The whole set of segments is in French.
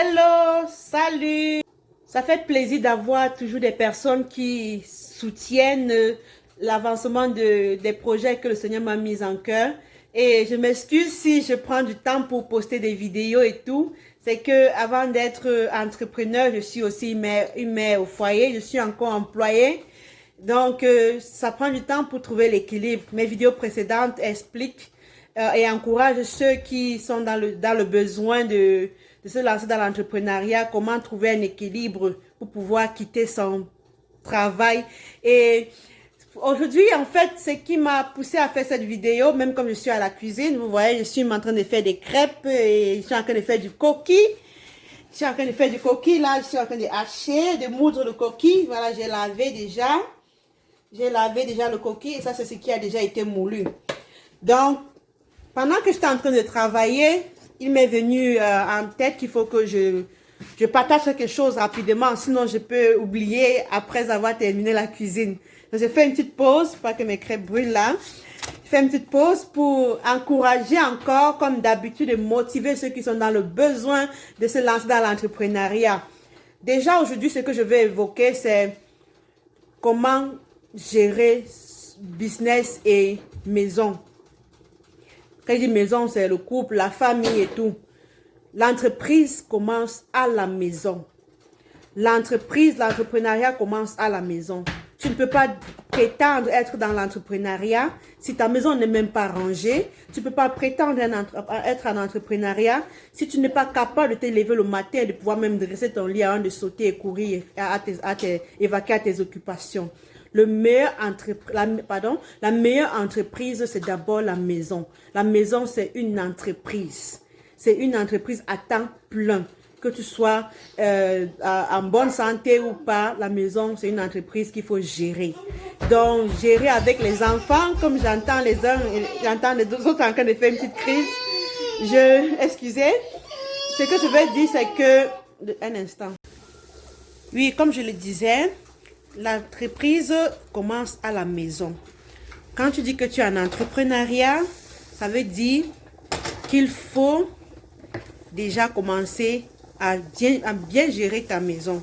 Hello, salut. Ça fait plaisir d'avoir toujours des personnes qui soutiennent l'avancement des projets que le Seigneur m'a mis en cœur. Et je m'excuse si je prends du temps pour poster des vidéos et tout. C'est que avant d'être entrepreneur, je suis aussi une mère au foyer. Je suis encore employée. Donc, ça prend du temps pour trouver l'équilibre. Mes vidéos précédentes expliquent et encouragent ceux qui sont dans le besoin de se lancer dans l'entrepreneuriat, comment trouver un équilibre pour pouvoir quitter son travail. Et aujourd'hui, en fait, ce qui m'a poussé à faire cette vidéo, même comme je suis à la cuisine, vous voyez, je suis en train de faire des crêpes et je suis en train de faire du coquille. Je suis en train de faire du coquille, là, je suis en train de hacher, de moudre le coquille. Voilà, j'ai lavé déjà. J'ai lavé déjà le coquille et ça, c'est ce qui a déjà été moulu. Donc, pendant que j'étais en train de travailler, il m'est venu en tête qu'il faut que je partage quelque chose rapidement, sinon je peux oublier après avoir terminé la cuisine. Donc, j'ai fait une petite pause, pas que mes crêpes brûlent là. Je fais une petite pause pour encourager encore, comme d'habitude, et motiver ceux qui sont dans le besoin de se lancer dans l'entrepreneuriat. Déjà, aujourd'hui, ce que je vais évoquer, c'est comment gérer business et maison. Quand je dis maison, c'est le couple, la famille et tout. L'entreprise commence à la maison. L'entrepreneuriat commence à la maison. Tu ne peux pas prétendre être dans l'entrepreneuriat si ta maison n'est même pas rangée. Tu ne peux pas prétendre être en entrepreneuriat si tu n'es pas capable de te lever le matin et de pouvoir même dresser ton lit avant de sauter et courir évacuer à tes occupations. La meilleure entreprise, c'est d'abord la maison. La maison, c'est une entreprise. C'est une entreprise à temps plein. Que tu sois en bonne santé ou pas, la maison, c'est une entreprise qu'il faut gérer. Donc, gérer avec les enfants, comme j'entends les uns, j'entends les autres en train de faire une petite crise. Excusez. Ce que je vais dire, c'est que... Un instant. Oui, comme je le disais, l'entreprise commence à la maison. Quand tu dis que tu es en entrepreneuriat, ça veut dire qu'il faut déjà commencer à bien gérer ta maison.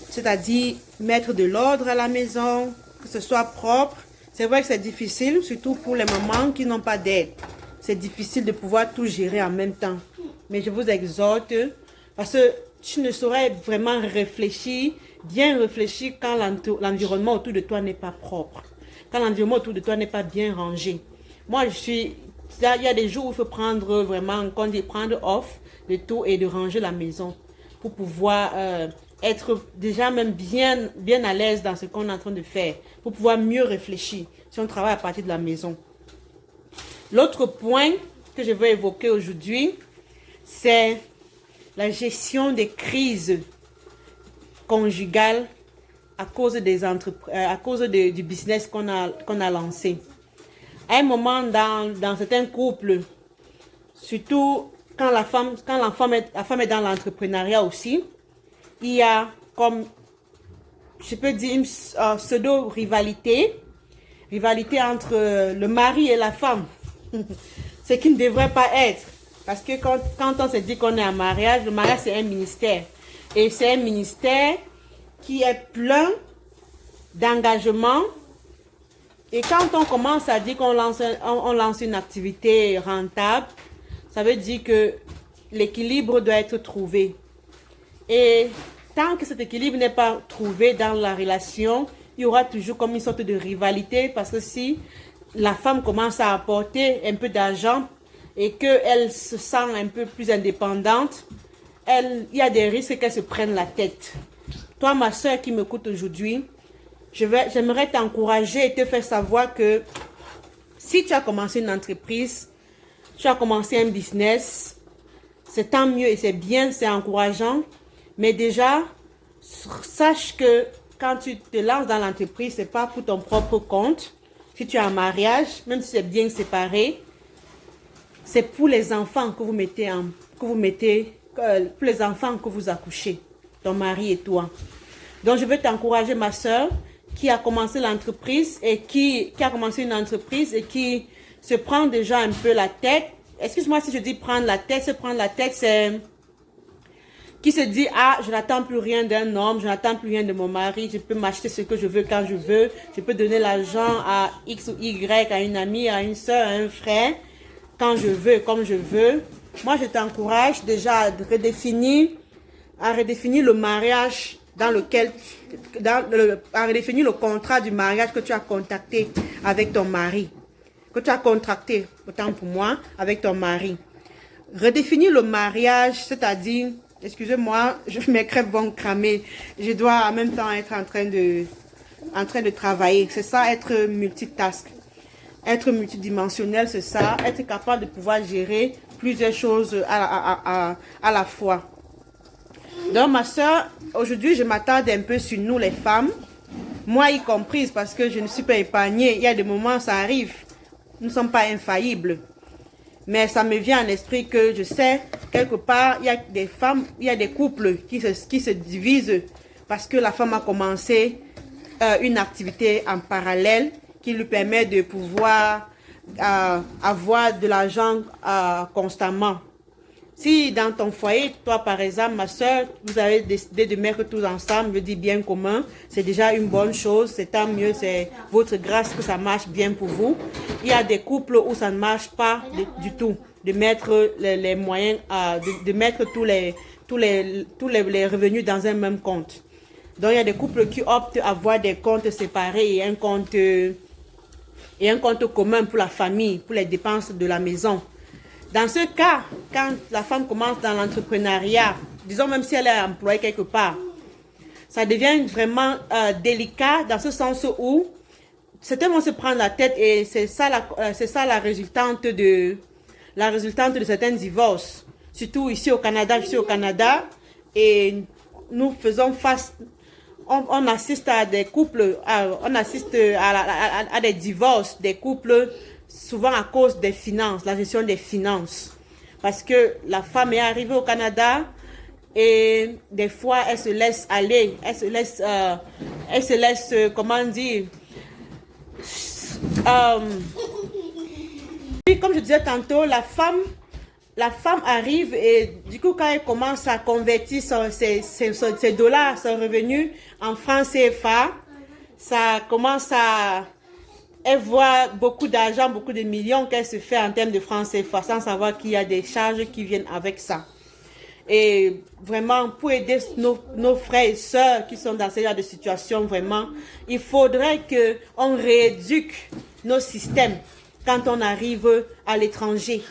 C'est-à-dire mettre de l'ordre à la maison, que ce soit propre. C'est vrai que c'est difficile, surtout pour les mamans qui n'ont pas d'aide. C'est difficile de pouvoir tout gérer en même temps. Mais je vous exhorte, parce que tu ne saurais vraiment bien réfléchir quand l'environnement autour de toi n'est pas propre. Quand l'environnement autour de toi n'est pas bien rangé. Moi, il y a des jours où il faut prendre vraiment, prendre off de tout et de ranger la maison pour pouvoir être déjà même bien à l'aise dans ce qu'on est en train de faire, pour pouvoir mieux réfléchir si on travaille à partir de la maison. L'autre point que je veux évoquer aujourd'hui, c'est la gestion des crises conjugales à cause du business qu'on a lancé. À un moment dans certains couples, surtout quand la femme est dans l'entrepreneuriat aussi, il y a comme, je peux dire, une pseudo-rivalité entre le mari et la femme. Ce qui ne devrait pas être. Parce que quand on se dit qu'on est en mariage, le mariage c'est un ministère. Et c'est un ministère qui est plein d'engagement. Et quand on commence à dire qu'on lance une activité rentable, ça veut dire que l'équilibre doit être trouvé. Et tant que cet équilibre n'est pas trouvé dans la relation, il y aura toujours comme une sorte de rivalité. Parce que si la femme commence à apporter un peu d'argent et qu'elle se sent un peu plus indépendante, il y a des risques qu'elle se prenne la tête. Toi, ma soeur qui m'écoute aujourd'hui, j'aimerais t'encourager et te faire savoir que si tu as commencé une entreprise, tu as commencé un business, c'est tant mieux et c'est bien, c'est encourageant. Mais déjà, sache que quand tu te lances dans l'entreprise, ce n'est pas pour ton propre compte. Si tu as un mariage, même si c'est bien séparé, c'est pour les enfants que vous mettez, pour les enfants que vous accouchez, ton mari et toi. Donc, je veux t'encourager, ma soeur, qui a commencé l'entreprise et qui a commencé une entreprise et qui se prend déjà un peu la tête. Excuse-moi si je dis prendre la tête, c'est qui se dit, ah, je n'attends plus rien d'un homme, je n'attends plus rien de mon mari, je peux m'acheter ce que je veux quand je veux, je peux donner l'argent à X ou Y, à une amie, à une soeur, à un frère, quand je veux, comme je veux. Moi, je t'encourage déjà à redéfinir le mariage dans lequel, à redéfinir le contrat du mariage que tu as contacté avec ton mari, que tu as contracté, autant pour moi, avec ton mari. Redéfinir le mariage, c'est-à-dire, excusez-moi, mes crêpes vont cramer. Je dois en même temps être en train de travailler. C'est ça, être multitask. Être multidimensionnel, c'est ça. Être capable de pouvoir gérer plusieurs choses à la fois. Donc, ma soeur, aujourd'hui, je m'attarde un peu sur nous, les femmes. Moi y comprise, parce que je ne suis pas épargnée. Il y a des moments, ça arrive. Nous ne sommes pas infaillibles. Mais ça me vient en esprit que je sais, quelque part, il y a des femmes, il y a des couples qui se divisent parce que la femme a commencé une activité en parallèle qui lui permet de pouvoir avoir de l'argent constamment. Si dans ton foyer, toi par exemple, ma soeur, vous avez décidé de mettre tous ensemble, je dis bien commun, c'est déjà une bonne chose, c'est tant mieux, c'est votre grâce que ça marche bien pour vous. Il y a des couples où ça ne marche pas du tout, de mettre les moyens, de mettre tous les revenus dans un même compte. Donc il y a des couples qui optent à avoir des comptes séparés et un compte commun pour la famille, pour les dépenses de la maison. Dans ce cas, quand la femme commence dans l'entrepreneuriat, disons même si elle est employée quelque part, ça devient vraiment délicat dans ce sens où certains vont se prendre la tête et c'est ça la résultante de certains divorces. Surtout ici au Canada, je suis au Canada et nous faisons face, on assiste à des couples, on assiste à des divorces, des couples souvent à cause des finances, la gestion des finances. Parce que la femme est arrivée au Canada et des fois elle se laisse aller, elle se laisse, comment dire, puis comme je disais tantôt, la femme arrive et du coup quand elle commence à convertir ses dollars, son revenu en francs CFA, ça commence à... Elle voit beaucoup d'argent, beaucoup de millions qu'elle se fait en termes de francs CFA sans savoir qu'il y a des charges qui viennent avec ça. Et vraiment, pour aider nos frères et sœurs qui sont dans ce genre de situation, vraiment, il faudrait qu'on rééduque nos systèmes quand on arrive à l'étranger.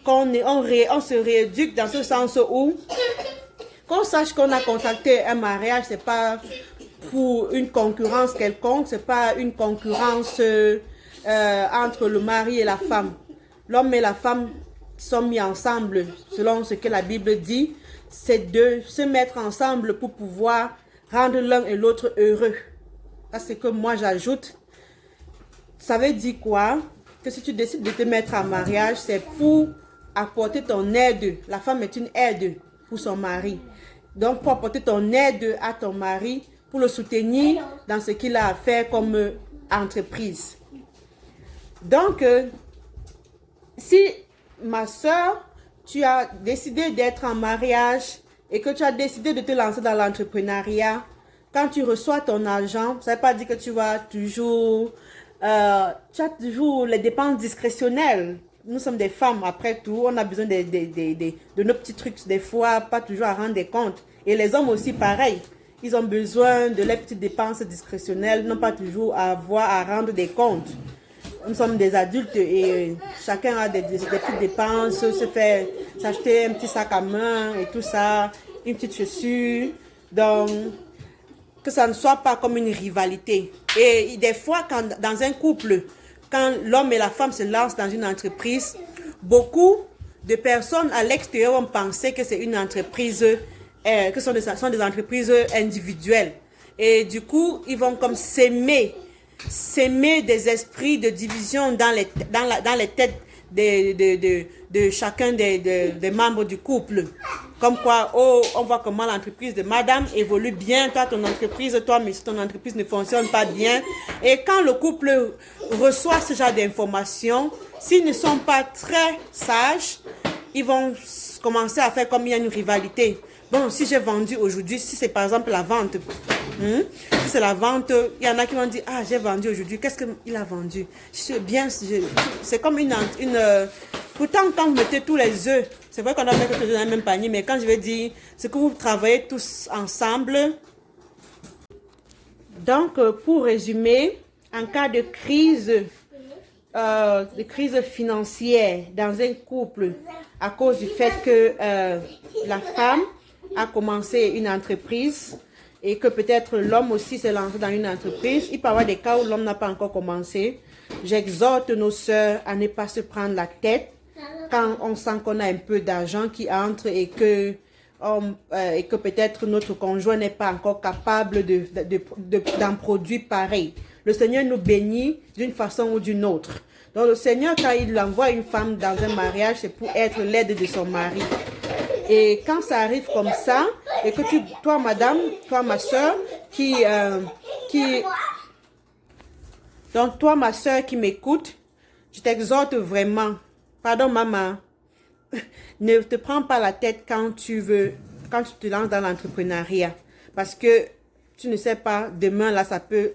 On se rééduque dans ce sens où qu'on sache qu'on a contracté un mariage, c'est pas pour une concurrence quelconque, c'est pas une concurrence entre le mari et la femme. L'homme et la femme sont mis ensemble, selon ce que la Bible dit, c'est de se mettre ensemble pour pouvoir rendre l'un et l'autre heureux. Ça, c'est que moi j'ajoute. Ça veut dire quoi? Que si tu décides de te mettre en mariage, c'est pour apporter ton aide. La femme est une aide pour son mari. Donc, pour apporter ton aide à ton mari, pour le soutenir dans ce qu'il a à faire comme entreprise. Donc, si ma soeur, tu as décidé d'être en mariage et que tu as décidé de te lancer dans l'entrepreneuriat, quand tu reçois ton argent, ça ne veut pas dire que tu as toujours les dépenses discrétionnelles. Nous sommes des femmes, après tout, on a besoin de nos petits trucs, des fois, pas toujours à rendre des comptes. Et les hommes aussi, pareil. Ils ont besoin de leurs petites dépenses discrétionnelles, non pas toujours à avoir à rendre des comptes. Nous sommes des adultes et chacun a des petites dépenses, se fait s'acheter un petit sac à main et tout ça, une petite chaussure. Donc, que ça ne soit pas comme une rivalité. Et des fois, dans un couple, quand l'homme et la femme se lancent dans une entreprise, beaucoup de personnes à l'extérieur vont penser que c'est une entreprise, que ce sont des entreprises individuelles. Et du coup, ils vont comme s'aimer des esprits de division dans les têtes de chacun des membres du couple. Comme quoi, oh, on voit comment l'entreprise de madame évolue bien, toi mais si ton entreprise ne fonctionne pas bien. Et quand le couple reçoit ce genre d'informations, s'ils ne sont pas très sages, ils vont commencer à faire comme il y a une rivalité. bon, si j'ai vendu aujourd'hui, si c'est par exemple la vente, si c'est la vente, il y en a qui vont dire, ah, j'ai vendu aujourd'hui, qu'est-ce qu'il a vendu? C'est comme pourtant, quand vous mettez tous les œufs, c'est vrai qu'on doit mettre tous les œufs dans le même panier, mais quand je vais dire, c'est que vous travaillez tous ensemble. Donc, pour résumer, en cas de crise financière dans un couple, à cause du fait que la femme a commencé une entreprise et que peut-être l'homme aussi s'est lancé dans une entreprise, il peut y avoir des cas où l'homme n'a pas encore commencé. J'exhorte nos sœurs à ne pas se prendre la tête quand on sent qu'on a un peu d'argent qui entre et que peut-être notre conjoint n'est pas encore capable d'en produire pareil. Le Seigneur nous bénit d'une façon ou d'une autre. Donc le Seigneur, quand il envoie une femme dans un mariage, c'est pour être l'aide de son mari. Et quand ça arrive comme ça, et que toi madame, toi ma soeur, donc toi ma soeur qui m'écoute, je t'exhorte vraiment, pardon maman, ne te prends pas la tête quand tu te lances dans l'entrepreneuriat. Parce que tu ne sais pas, demain, là,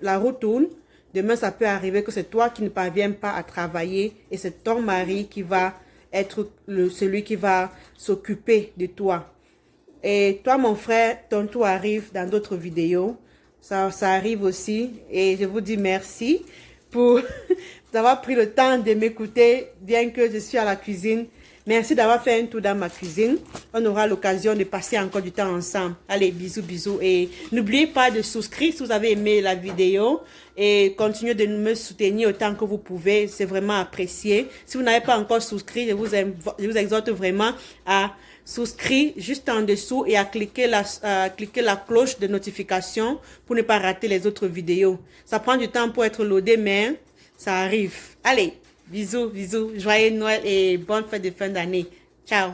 la roue tourne. Demain, ça peut arriver que c'est toi qui ne parviens pas à travailler et c'est ton mari qui va être celui qui va s'occuper de toi. Et toi, mon frère, ton tour arrive dans d'autres vidéos. Ça arrive aussi. Et je vous dis merci pour d'avoir pris le temps de m'écouter, bien que je suis à la cuisine. Merci d'avoir fait un tour dans ma cuisine. On aura l'occasion de passer encore du temps ensemble. Allez, bisous, bisous. Et n'oubliez pas de souscrire si vous avez aimé la vidéo. Et continuez de me soutenir autant que vous pouvez. C'est vraiment apprécié. Si vous n'avez pas encore souscrit, je vous exhorte vraiment à souscrire juste en dessous et à cliquer la cloche de notification pour ne pas rater les autres vidéos. Ça prend du temps pour être loadé, mais ça arrive. Allez, bisous, bisous. Joyeux Noël et bonne fête de fin d'année. Ciao.